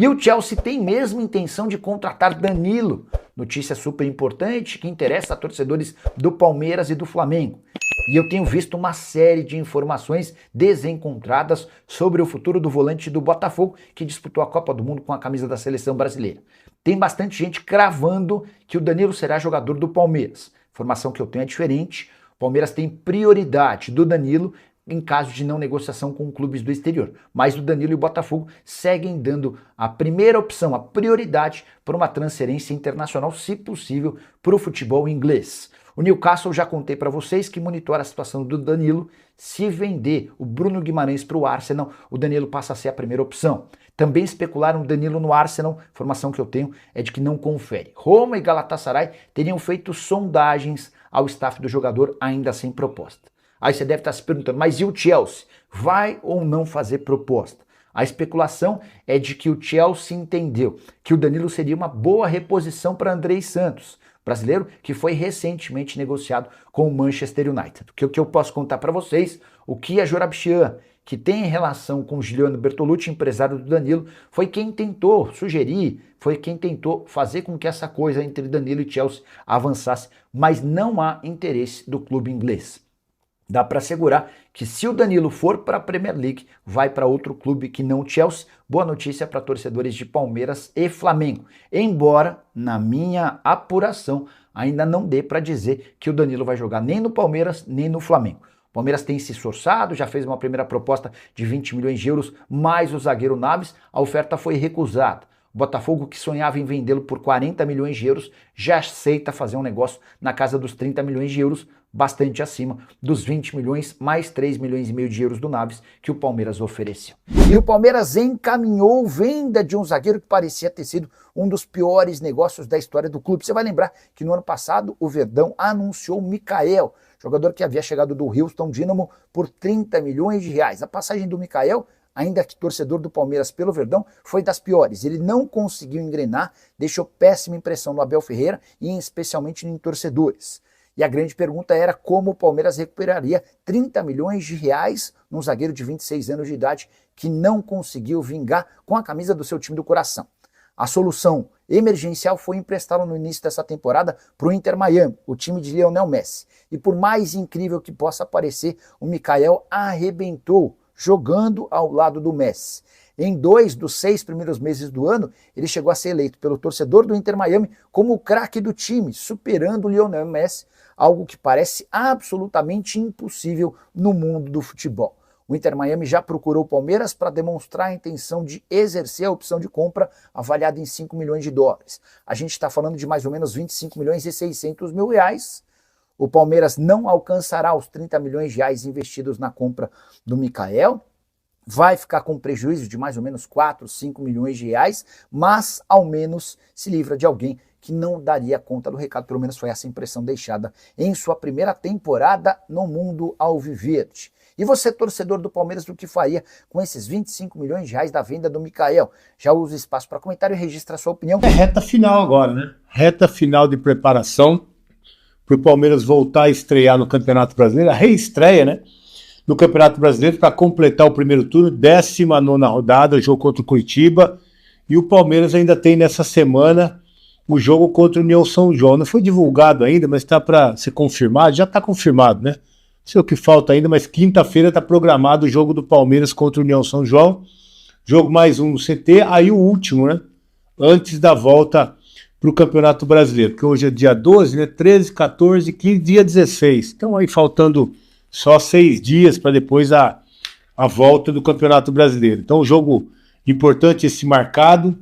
E o Chelsea tem mesmo intenção de contratar Danilo. Notícia super importante que interessa a torcedores do Palmeiras e do Flamengo. E eu tenho visto uma série de informações desencontradas sobre o futuro do volante do Botafogo, que disputou a Copa do Mundo com a camisa da seleção brasileira. Tem bastante gente cravando que o Danilo será jogador do Palmeiras. A informação que eu tenho é diferente. O Palmeiras tem prioridade do Danilo em caso de não negociação com clubes do exterior. Mas o Danilo e o Botafogo seguem dando a primeira opção, a prioridade para uma transferência internacional, se possível, para o futebol inglês. O Newcastle, já contei para vocês, que monitora a situação do Danilo. Se vender o Bruno Guimarães para o Arsenal, o Danilo passa a ser a primeira opção. Também especularam o Danilo no Arsenal, a informação que eu tenho é de que não confere. Roma e Galatasaray teriam feito sondagens ao staff do jogador, ainda sem proposta. Aí você deve estar se perguntando, mas e o Chelsea? Vai ou não fazer proposta? A especulação é de que o Chelsea entendeu que o Danilo seria uma boa reposição para Andrei Santos, brasileiro que foi recentemente negociado com o Manchester United. O que eu posso contar para vocês, o Kia Joorabchian, que tem relação com Giuliano Bertolucci, empresário do Danilo, foi quem tentou sugerir, foi quem tentou fazer com que essa coisa entre Danilo e Chelsea avançasse, mas não há interesse do clube inglês. Dá para assegurar que se o Danilo for para a Premier League, vai para outro clube que não o Chelsea. Boa notícia para torcedores de Palmeiras e Flamengo. Embora, na minha apuração, ainda não dê para dizer que o Danilo vai jogar nem no Palmeiras, nem no Flamengo. O Palmeiras tem se esforçado, já fez uma primeira proposta de 20 milhões de euros, mais o zagueiro Naves, a oferta foi recusada. O Botafogo, que sonhava em vendê-lo por 40 milhões de euros, já aceita fazer um negócio na casa dos 30 milhões de euros, bastante acima dos 20 milhões, mais 3 milhões e meio de euros do Naves que o Palmeiras ofereceu. E o Palmeiras encaminhou venda de um zagueiro que parecia ter sido um dos piores negócios da história do clube. Você vai lembrar que no ano passado o Verdão anunciou o Mikael, jogador que havia chegado do Houston Dynamo por 30 milhões de reais. A passagem do Mikael, ainda que torcedor do Palmeiras pelo Verdão, foi das piores. Ele não conseguiu engrenar, deixou péssima impressão no Abel Ferreira e especialmente em torcedores. E a grande pergunta era como o Palmeiras recuperaria 30 milhões de reais num zagueiro de 26 anos de idade que não conseguiu vingar com a camisa do seu time do coração. A solução emergencial foi emprestá-lo no início dessa temporada para o Inter Miami, o time de Lionel Messi. E por mais incrível que possa parecer, o Mikael arrebentou jogando ao lado do Messi. Em 2 dos 6 primeiros meses do ano, ele chegou a ser eleito pelo torcedor do Inter Miami como o craque do time, superando o Lionel Messi, algo que parece absolutamente impossível no mundo do futebol. O Inter Miami já procurou o Palmeiras para demonstrar a intenção de exercer a opção de compra avaliada em 5 milhões de dólares. A gente está falando de mais ou menos 25 milhões e 600 mil reais. O Palmeiras não alcançará os 30 milhões de reais investidos na compra do Mikael, vai ficar com prejuízo de mais ou menos 4, 5 milhões de reais, mas ao menos se livra de alguém que não daria conta do recado, pelo menos foi essa impressão deixada em sua primeira temporada no mundo alviverde. E você, torcedor do Palmeiras, o que faria com esses 25 milhões de reais da venda do Mikael? Já usa o espaço para comentário e registra a sua opinião. É reta final agora, né? Reta final de preparação para o Palmeiras voltar a estrear no Campeonato Brasileiro, a reestreia, né? No Campeonato Brasileiro para completar o primeiro turno, 19ª rodada, jogo contra o Curitiba. E o Palmeiras ainda tem nessa semana o jogo contra o União São João. Não foi divulgado ainda, mas está para ser confirmado. Já está confirmado, né? Não sei o que falta ainda, mas quinta-feira está programado o jogo do Palmeiras contra o União São João. Jogo mais um no CT, aí o último, né? Antes da volta para o Campeonato Brasileiro, porque hoje é dia 12, né? 13, 14, 15, dia 16. Então aí faltando só 6 dias para depois a volta do Campeonato Brasileiro. Então, jogo importante esse marcado.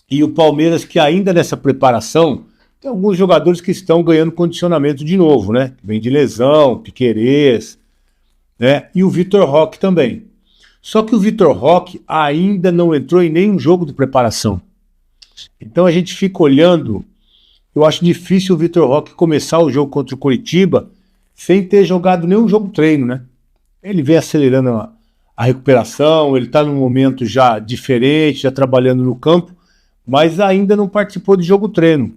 E o Palmeiras, que ainda nessa preparação, tem alguns jogadores que estão ganhando condicionamento de novo, né? Vem de lesão, Piquerez, né? E o Vitor Roque também. Só que o Vitor Roque ainda não entrou em nenhum jogo de preparação. Então a gente fica olhando. Eu acho difícil o Vitor Roque começar o jogo contra o Curitiba sem ter jogado nenhum jogo treino, né? Ele vem acelerando a recuperação, ele está num momento já diferente, já trabalhando no campo, mas ainda não participou de jogo treino.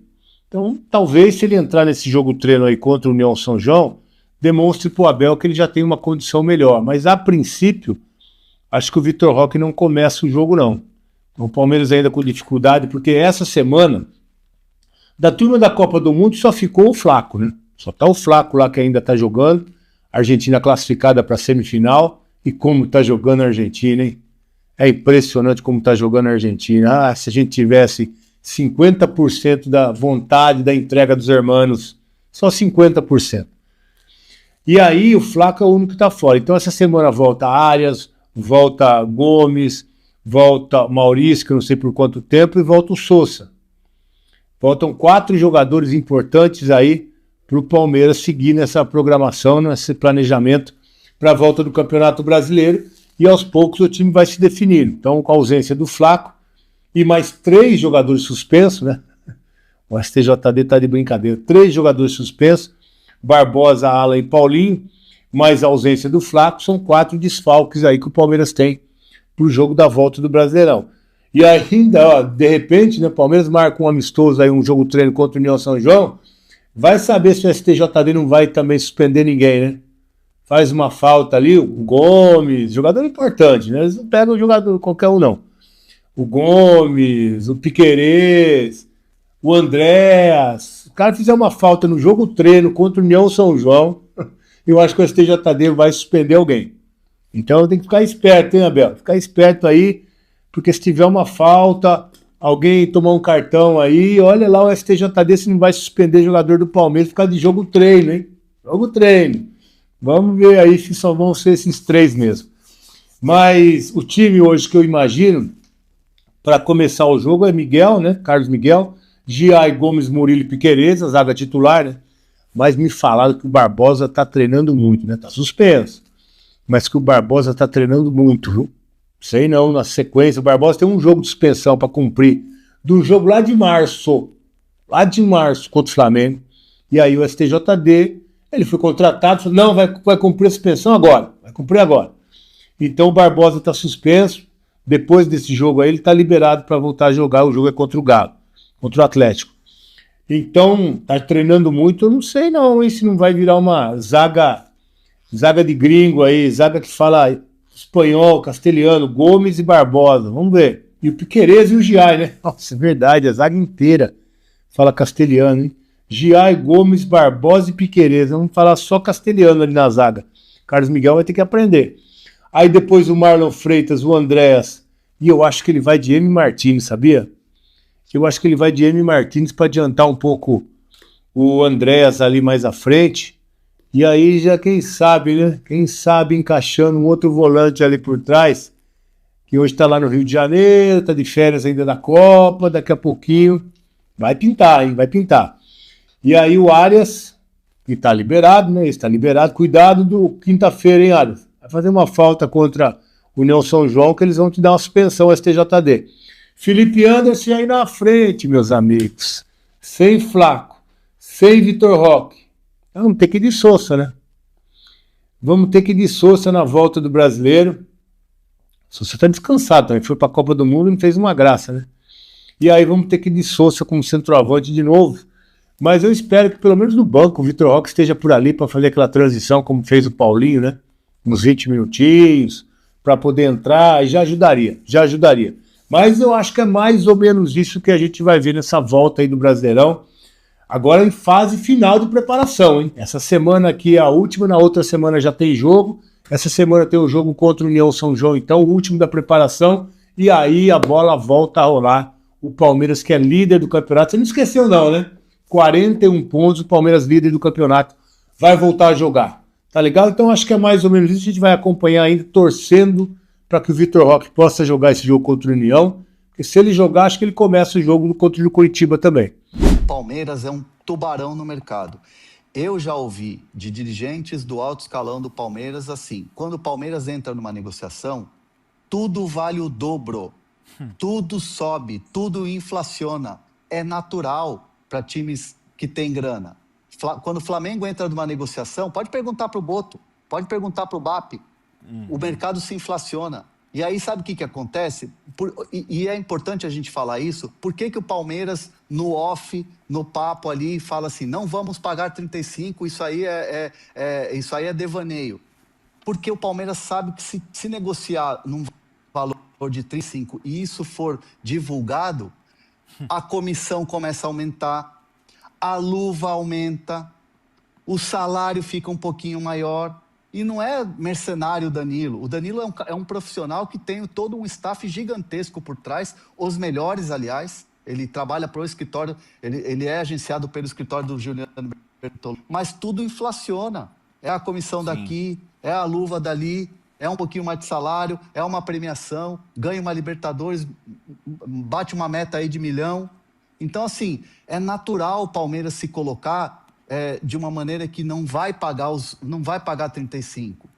Então, talvez se ele entrar nesse jogo treino aí contra o União São João, demonstre para o Abel que ele já tem uma condição melhor. Mas, a princípio, acho que o Vitor Roque não começa o jogo, não. O Palmeiras ainda com dificuldade, porque essa semana, da turma da Copa do Mundo, só ficou o Flaco, né? Só tá o Flaco lá que ainda tá jogando. A Argentina classificada para semifinal. E como tá jogando a Argentina, hein? É impressionante como tá jogando a Argentina. Ah, se a gente tivesse 50% da vontade da entrega dos hermanos, só 50%. E aí o Flaco é o único que tá fora. Então essa semana volta Arias, volta Gomes, volta Maurício, que eu não sei por quanto tempo, e volta o Sousa. Voltam 4 jogadores importantes aí para o Palmeiras seguir nessa programação, nesse planejamento para a volta do Campeonato Brasileiro, e aos poucos o time vai se definindo. Então, com a ausência do Flaco e mais 3 jogadores suspensos, né? O STJD está de brincadeira. 3 jogadores suspensos, Barbosa, Alan e Paulinho, mais a ausência do Flaco, são 4 desfalques aí que o Palmeiras tem para o jogo da volta do Brasileirão. E ainda, ó, de repente, né, o Palmeiras marca um amistoso aí, um jogo treino contra o União São João, vai saber se o STJD não vai também suspender ninguém, né? Faz uma falta ali, o Gomes, jogador importante, né? Eles não pegam o jogador qualquer um, não. O Gomes, o Piquerez, o Andréas. O cara fizer uma falta no jogo treino contra o União São João, eu acho que o STJD vai suspender alguém. Então tem que ficar esperto, hein, Abel? Ficar esperto aí, porque se tiver uma falta, alguém tomar um cartão aí, olha lá o STJD se não vai suspender jogador do Palmeiras por causa de jogo treino, hein? Jogo treino. Vamos ver aí se só vão ser esses 3 mesmo. Mas o time hoje que eu imagino, para começar o jogo, é Miguel, né? Carlos Miguel, Giai, Gomes, Murilo e Piquerez, a zaga titular, né? Mas me falaram que o Barbosa tá treinando muito, né? Tá suspenso. Mas que o Barbosa tá treinando muito, viu? Sei não, na sequência. O Barbosa tem um jogo de suspensão para cumprir. Do jogo lá de março contra o Flamengo. E aí o STJD, ele foi contratado, falou, não, vai cumprir a suspensão agora. Vai cumprir agora. Então o Barbosa está suspenso. Depois desse jogo aí, ele está liberado para voltar a jogar. O jogo é contra o Galo, contra o Atlético. Então, tá treinando muito, eu não sei não, hein, se não vai virar uma zaga de gringo aí, zaga que fala espanhol, castelhano, Gomes e Barbosa, vamos ver. E o Piquerez e o Giai, né? Nossa, é verdade, a zaga inteira fala castelhano, hein? Giai, Gomes, Barbosa e Piquerez, vamos falar só castelhano ali na zaga. Carlos Miguel vai ter que aprender. Aí depois o Marlon Freitas, o Andréas, e eu acho que ele vai de M. Martins, sabia? Eu acho que ele vai de M. Martins para adiantar um pouco o Andréas ali mais à frente. E aí já quem sabe, né? Quem sabe encaixando um outro volante ali por trás, que hoje está lá no Rio de Janeiro, está de férias ainda da Copa, daqui a pouquinho vai pintar, hein? Vai pintar. E aí o Arias, que está liberado, né? Está liberado. Cuidado do quinta-feira, hein, Arias? Vai fazer uma falta contra o União São João, que eles vão te dar uma suspensão, STJD. Felipe Anderson aí na frente, meus amigos. Sem Flaco, sem Vitor Roque. Vamos ter que ir de Sousa, né? Vamos ter que ir de Sousa na volta do Brasileiro. Sousa está descansado também. Foi para a Copa do Mundo e não fez uma graça, né? E aí vamos ter que ir de Sousa como centroavante de novo. Mas eu espero que pelo menos no banco o Vitor Roque esteja por ali para fazer aquela transição como fez o Paulinho, né? Uns 20 minutinhos, para poder entrar, e já ajudaria. Mas eu acho que é mais ou menos isso que a gente vai ver nessa volta aí do Brasileirão. Agora em fase final de preparação, hein? Essa semana aqui é a última, na outra semana já tem jogo. Essa semana tem o jogo contra o União São João, então o último da preparação. E aí a bola volta a rolar. O Palmeiras, que é líder do campeonato. Você não esqueceu não, né? 41 pontos, o Palmeiras líder do campeonato. Vai voltar a jogar. Tá legal? Então acho que é mais ou menos isso. A gente vai acompanhar ainda, torcendo para que o Vitor Roque possa jogar esse jogo contra o União. Porque se ele jogar, acho que ele começa o jogo contra o Curitiba também. Palmeiras é um tubarão no mercado. Eu já ouvi de dirigentes do alto escalão do Palmeiras assim, quando o Palmeiras entra numa negociação, tudo vale o dobro, tudo sobe, tudo inflaciona. É natural para times que têm grana. Quando o Flamengo entra numa negociação, pode perguntar para o Boto, pode perguntar para o BAP, o mercado se inflaciona. E aí sabe o que acontece? E é importante a gente falar isso, por que o Palmeiras, no off, no papo ali, fala assim, não vamos pagar 35, isso aí é devaneio. Porque o Palmeiras sabe que se negociar num valor de 35 e isso for divulgado, a comissão começa a aumentar, a luva aumenta, o salário fica um pouquinho maior. E não é mercenário o Danilo. O Danilo é um profissional que tem todo um staff gigantesco por trás, os melhores, aliás. Ele trabalha para o escritório, ele é agenciado pelo escritório do Juliano Bertolini. Mas tudo inflaciona. É a comissão daqui, é a luva dali, é um pouquinho mais de salário, é uma premiação, ganha uma Libertadores, bate uma meta aí de 1 milhão. Então, assim, é natural o Palmeiras se colocar de uma maneira que não vai pagar 35.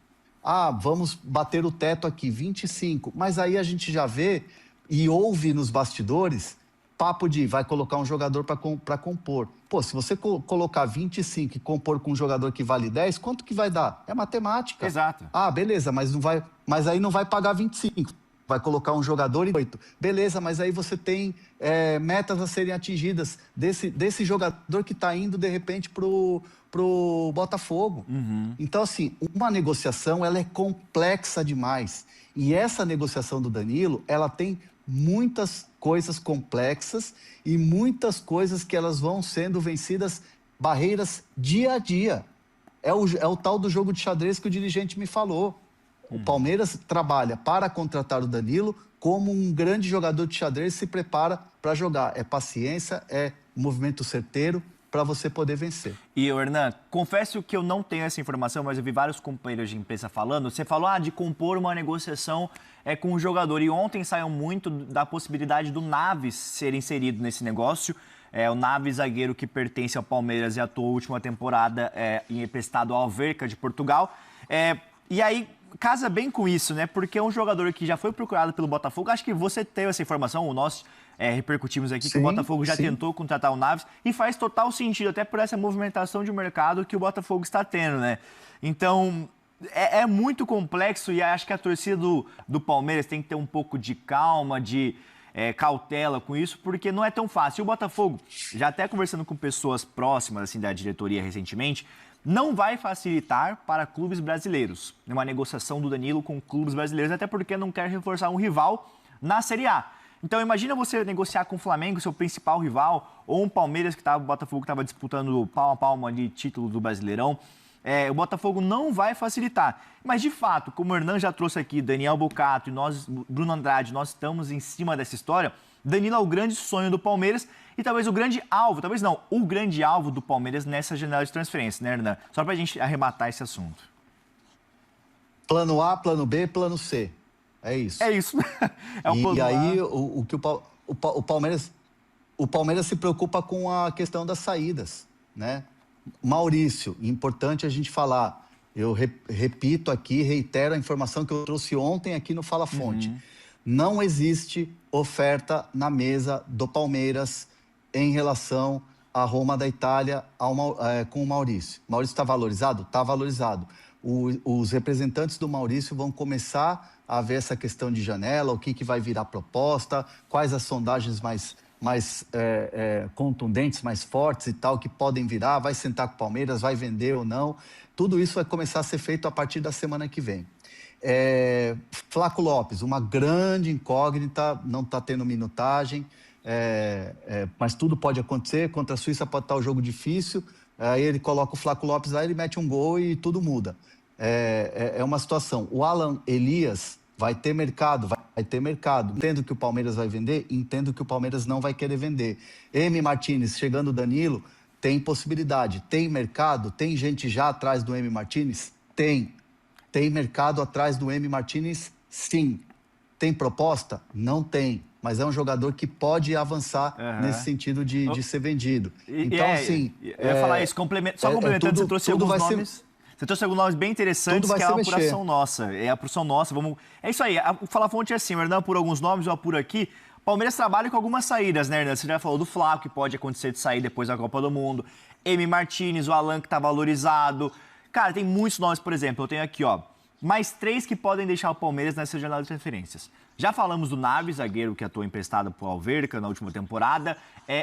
Ah, vamos bater o teto aqui, 25. Mas aí a gente já vê e ouve nos bastidores papo de vai colocar um jogador para compor. Pô, se você colocar 25 e compor com um jogador que vale 10, quanto que vai dar? É matemática. Exato. Ah, beleza, mas aí não vai pagar 25. Vai colocar um jogador e 8. Beleza, mas aí você tem metas a serem atingidas desse jogador que está indo, de repente, pro Botafogo. Então, assim, uma negociação, ela é complexa demais. E essa negociação do Danilo, ela tem muitas coisas complexas e muitas coisas que elas vão sendo vencidas, barreiras dia a dia. É o tal do jogo de xadrez que o dirigente me falou. O Palmeiras trabalha para contratar o Danilo como um grande jogador de xadrez, se prepara para jogar. É paciência, é movimento certeiro para você poder vencer. E, Hernan, confesso que eu não tenho essa informação, mas eu vi vários companheiros de imprensa falando. Você falou de compor uma negociação com o jogador. E ontem saiu muito da possibilidade do Naves ser inserido nesse negócio. O Naves, zagueiro que pertence ao Palmeiras e atuou a última temporada emprestado ao Alverca de Portugal. E aí casa bem com isso, né? Porque é um jogador que já foi procurado pelo Botafogo. Acho que você teve essa informação, nós repercutimos aqui que o Botafogo já tentou contratar o Naves e faz total sentido, até por essa movimentação de mercado que o Botafogo está tendo, né? Então, é muito complexo e acho que a torcida do Palmeiras tem que ter um pouco de calma, de cautela com isso, porque não é tão fácil. E o Botafogo, já até conversando com pessoas próximas assim, da diretoria recentemente, não vai facilitar para clubes brasileiros uma negociação do Danilo com clubes brasileiros, até porque não quer reforçar um rival na Série A. Então imagina você negociar com o Flamengo, seu principal rival, ou um Palmeiras o Botafogo que estava disputando palma a palma de título do Brasileirão. O Botafogo não vai facilitar. Mas de fato, como o Hernan já trouxe aqui, Daniel Bocato e nós, Bruno Andrade, nós estamos em cima dessa história. Danilo é o grande sonho do Palmeiras e talvez o grande alvo, talvez não, o grande alvo do Palmeiras nessa janela de transferência, né, Hernan? Só pra gente arrematar esse assunto. Plano A, plano B, plano C. É isso. É isso. E aí, o que o Palmeiras se preocupa com a questão das saídas, né? Maurício, importante a gente falar, eu repito aqui, reitero a informação que eu trouxe ontem aqui no Fala Fonte. Não existe oferta na mesa do Palmeiras em relação à Roma da Itália com o Maurício. Maurício está valorizado? Está valorizado. Os representantes do Maurício vão começar a ver essa questão de janela, o que vai virar proposta, quais as sondagens mais contundentes, mais fortes e tal, que podem virar, vai sentar com o Palmeiras, vai vender ou não. Tudo isso vai começar a ser feito a partir da semana que vem. Flaco Lopes, uma grande incógnita, não está tendo minutagem, mas tudo pode acontecer. Contra a Suíça pode estar o jogo difícil, aí ele coloca o Flaco Lopes lá, ele mete um gol e tudo muda. É uma situação. O Alan Elias vai ter mercado, vai ter mercado. Entendo que o Palmeiras vai vender, entendo que o Palmeiras não vai querer vender. M. Martínez, chegando o Danilo, tem possibilidade. Tem mercado? Tem gente já atrás do M. Martínez? Tem. Tem mercado atrás do M. Martínez? Sim. Tem proposta? Não tem. Mas é um jogador que pode avançar nesse sentido de ser vendido. Então, assim... Eu ia falar isso, complementando, você trouxe alguns nomes... Você trouxe alguns nomes bem interessantes, que é a apuração nossa. É a apuração nossa. É isso aí. O Fala Fonte é assim, o Hernan apura alguns nomes, eu apuro aqui. Palmeiras trabalha com algumas saídas, né, Hernan? Você já falou do Flaco, que pode acontecer de sair depois da Copa do Mundo. M. Martínez, o Alan, que tá valorizado. Cara, tem muitos nomes, por exemplo. Eu tenho aqui, mais 3 que podem deixar o Palmeiras nessa janela de transferências. Já falamos do Naves, zagueiro que atuou emprestado para o Alverca na última temporada.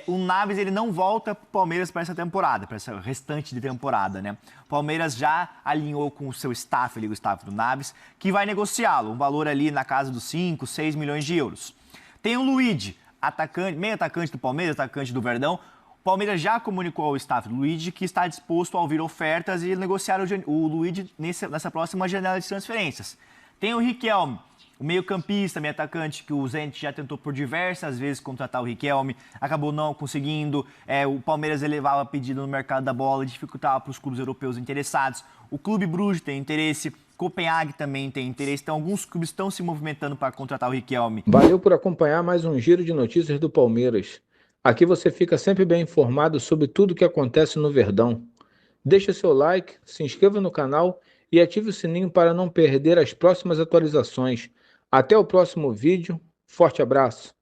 O Naves ele não volta para o Palmeiras para essa temporada, para essa restante de temporada, né? O Palmeiras já alinhou com o seu staff, ali, o staff do Naves, que vai negociá-lo, um valor ali na casa dos 5, 6 milhões de euros. Tem o Luigi, meio atacante do Palmeiras, atacante do Verdão. O Palmeiras já comunicou ao staff do Luigi que está disposto a ouvir ofertas e negociar o Luigi nessa próxima janela de transferências. Tem o Riquelme, o meio-campista, meio atacante, que o Zenit já tentou por diversas vezes contratar o Riquelme, acabou não conseguindo. O Palmeiras elevava pedido no mercado da bola e dificultava para os clubes europeus interessados. O Clube Bruges tem interesse, Copenhague também tem interesse, então alguns clubes estão se movimentando para contratar o Riquelme. Valeu por acompanhar mais um giro de notícias do Palmeiras. Aqui você fica sempre bem informado sobre tudo o que acontece no Verdão. Deixe seu like, se inscreva no canal e ative o sininho para não perder as próximas atualizações. Até o próximo vídeo. Forte abraço.